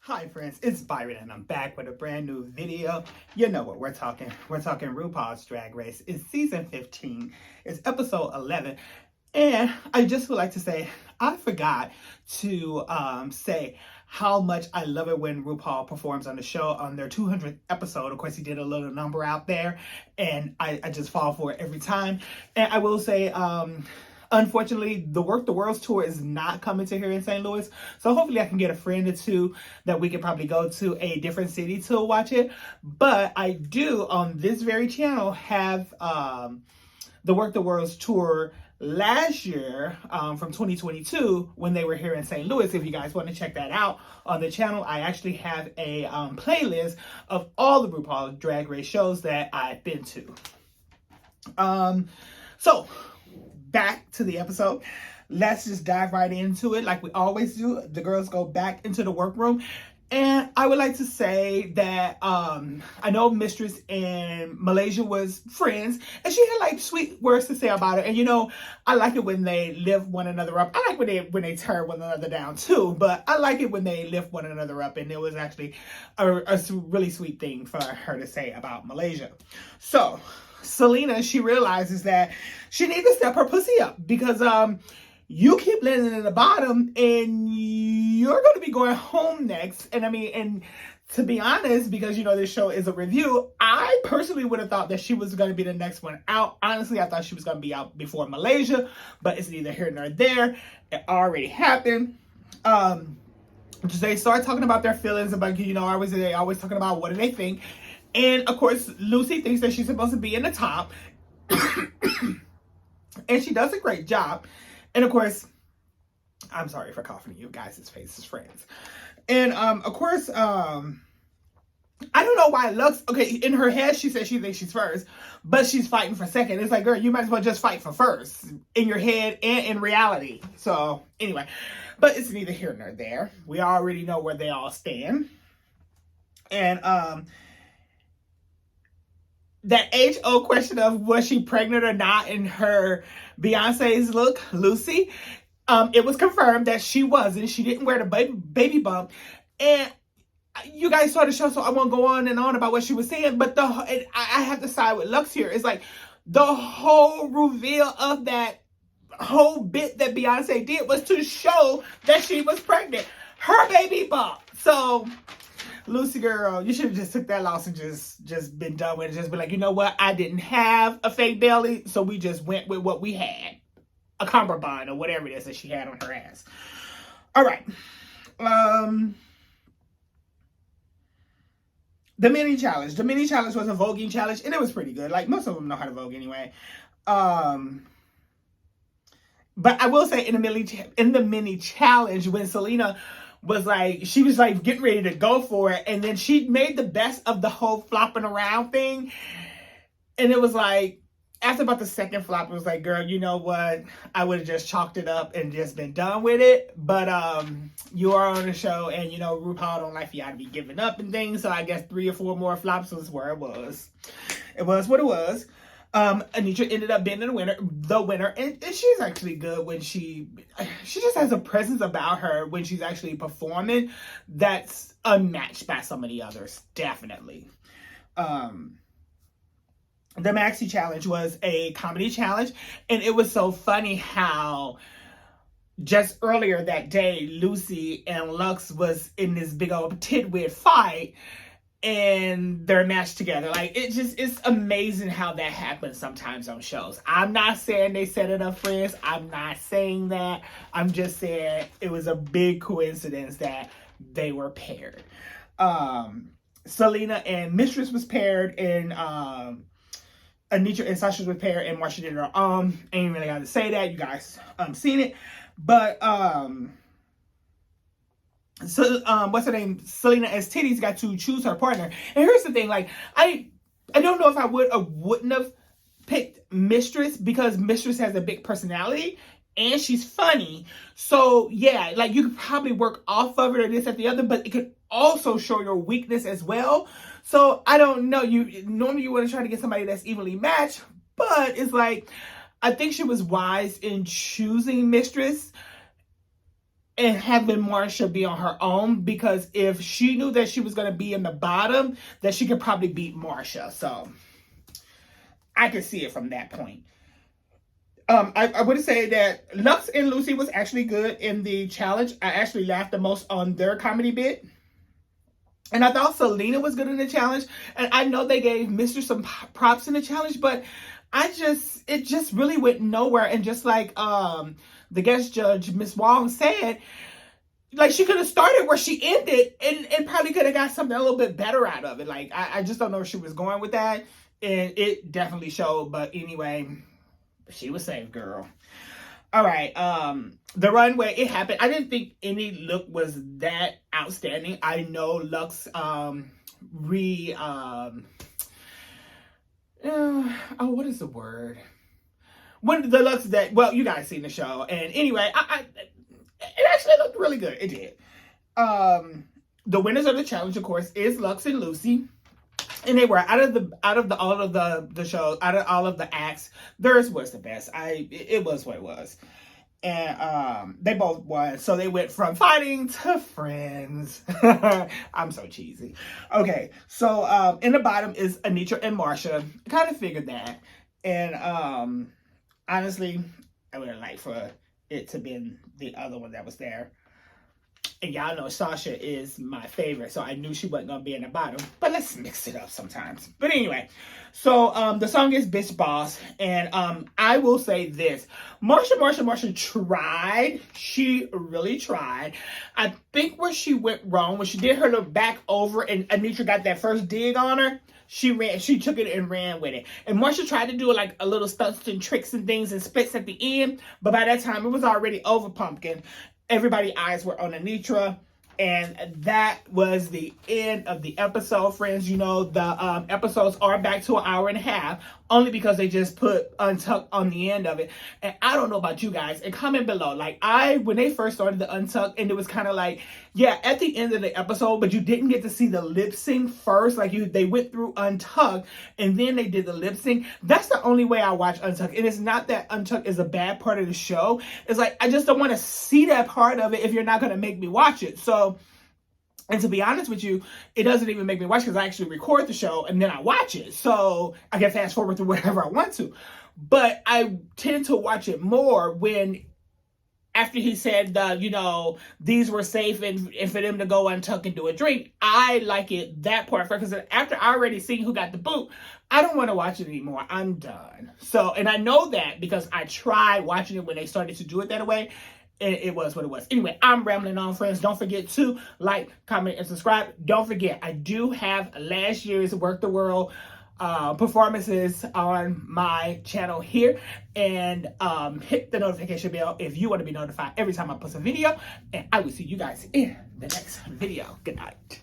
Hi friends, it's Byron and I'm back with a brand new video. You know what we're talking. We're talking RuPaul's Drag Race. It's season 15. It's episode 11. And I just would like to say, I forgot to say how much I love it when RuPaul performs on the show on their 200th episode. Of course, he did a little number out there and I just fall for it every time. And I will say, unfortunately, the Work the World's tour is not coming to here in St. Louis. So hopefully I can get a friend or two that we could probably go to a different city to watch it. But I do, on this very channel, have the Work the World's tour last year from 2022 when they were here in St. Louis. If you guys want to check that out on the channel, I actually have a playlist of all the RuPaul Drag Race shows that I've been to. So back to the episode. Let's just dive right into it like we always do. The girls go back into the workroom. And I would like to say that I know Mistress and Malaysia was friends, and she had like sweet words to say about it. And you know, I like it when they lift one another up. I like when they turn one another down too, but I like it when they lift one another up. And it was actually a really sweet thing for her to say about Malaysia. So Selena, she realizes that she needs to step her pussy up because you keep landing in the bottom and you're going to be going home next. And I mean, and to be honest, because you know this show is a review, I personally would have thought that she was going to be the next one out. Honestly, I thought she was going to be out before Malaysia, but it's neither here nor there. It already happened. They start talking about their feelings about, you know, they always talking about what do they think. And of course, Lucy thinks that she's supposed to be in the top. And she does a great job. And of course, I'm sorry for coughing at you guys' faces, friends. And of course, I don't know why Lux, okay, in her head, she says she thinks she's first, but she's fighting for second. It's like, girl, you might as well just fight for first in your head and in reality. So anyway, but it's neither here nor there. We already know where they all stand. And that age-old question of was she pregnant or not in her Beyonce's look, Lucy, it was confirmed that she wasn't. She didn't wear the baby bump. And you guys saw the show, so I won't go on and on about what she was saying. But I have to side with Lux here. It's like the whole reveal of that whole bit that Beyonce did was to show that she was pregnant. Her baby bump. So Lucy girl, you should have just took that loss and just been done with it. Just be like, you know what? I didn't have a fake belly, so we just went with what we had. A cummerbund or whatever it is that she had on her ass. All right. The mini challenge. The mini challenge was a voguing challenge, and it was pretty good. Like, most of them know how to vogue anyway. But I will say in the mini challenge, when Selena was like, she was like getting ready to go for it, and then she made the best of the whole flopping around thing. And it was like, after about the second flop, it was like, girl, you know what? I would have just chalked it up and just been done with it. But you are on the show, and you know RuPaul don't like for y'all to be giving up and things. So I guess 3 or 4 more flops was where it was. It was what it was. Anitra ended up being the winner, and she's actually good when she just has a presence about her when she's actually performing that's unmatched by some of the others, definitely. The Maxi Challenge was a comedy challenge, and it was so funny how just earlier that day, Lucy and Lux was in this big old titwit fight, and they're matched together. Like, it's amazing how that happens sometimes on shows. I'm not saying they set it up, friends. I'm not saying that. I'm just saying it was a big coincidence that they were paired. Selena and Mistress was paired, and Anitra and Sasha was paired, and Marsha did her ain't really got to say that. You guys seen it. But so what's her name? Selena as Titties got to choose her partner. And here's the thing, like, I don't know if I would or wouldn't have picked Mistress, because Mistress has a big personality and she's funny. So yeah, like, you could probably work off of it or this or the other, but it could also show your weakness as well. So I don't know. Normally you want to try to get somebody that's evenly matched, but it's like, I think she was wise in choosing Mistress and having Marsha be on her own, because if she knew that she was going to be in the bottom, that she could probably beat Marsha. So I could see it from that point. I would say that Lux and Lucy was actually good in the challenge. I actually laughed the most on their comedy bit. And I thought Selena was good in the challenge. And I know they gave Mr. some props in the challenge, but it just really went nowhere. And just like the guest judge, Miss Wong, said, like, she could have started where she ended and probably could have got something a little bit better out of it. Like, I just don't know where she was going with that. And it definitely showed. But anyway, she was safe, girl. All right, the runway, it happened. I didn't think any look was that outstanding. I know Lux oh, what is the word? When the Lux that, well, you guys seen the show, and anyway, it actually looked really good. It did. The winners of the challenge, of course, is Lux and Lucy. And they were out of all of the shows, out of all of the acts, theirs was the best. It was what it was. And they both won. So they went from fighting to friends. I'm so cheesy. Okay, so in the bottom is Anitra and Marsha. I kind of figured that. And honestly, I would have liked for it to be the other one that was there. And y'all know Sasha is my favorite, so I knew she wasn't going to be in the bottom. But let's mix it up sometimes. But anyway, so the song is Bitch Boss. And I will say this. Marsha tried. She really tried. I think where she went wrong, when she did her look back over and Anitra got that first dig on her, she took it and ran with it. And Marsha tried to do like a little stunts and tricks and things and splits at the end. But by that time, it was already over pumpkin. Everybody's eyes were on Anitra, and that was the end of the episode, friends. You know, the episodes are back to an hour and a half, only because they just put Untucked on the end of it. And I don't know about you guys, and comment below. Like, when they first started the Untucked, and it was kind of like, yeah, at the end of the episode, but you didn't get to see the lip sync first. Like, they went through Untucked, and then they did the lip sync. That's the only way I watch Untucked. And it's not that Untucked is a bad part of the show. It's like, I just don't want to see that part of it if you're not going to make me watch it. So, and to be honest with you, it doesn't even make me watch, because I actually record the show and then I watch it. So I can fast forward through whatever I want to. But I tend to watch it more when, after he said, you know, these were safe and for them to go untuck and do a drink, I like it that part first. Because after I already seen who got the boot, I don't want to watch it anymore. I'm done. So, and I know that because I tried watching it when they started to do it that way. It was what it was. Anyway, I'm rambling on, friends. Don't forget to like, comment, and subscribe. Don't forget, I do have last year's Work the World performances on my channel here. And hit the notification bell if you want to be notified every time I post a video. And I will see you guys in the next video. Good night.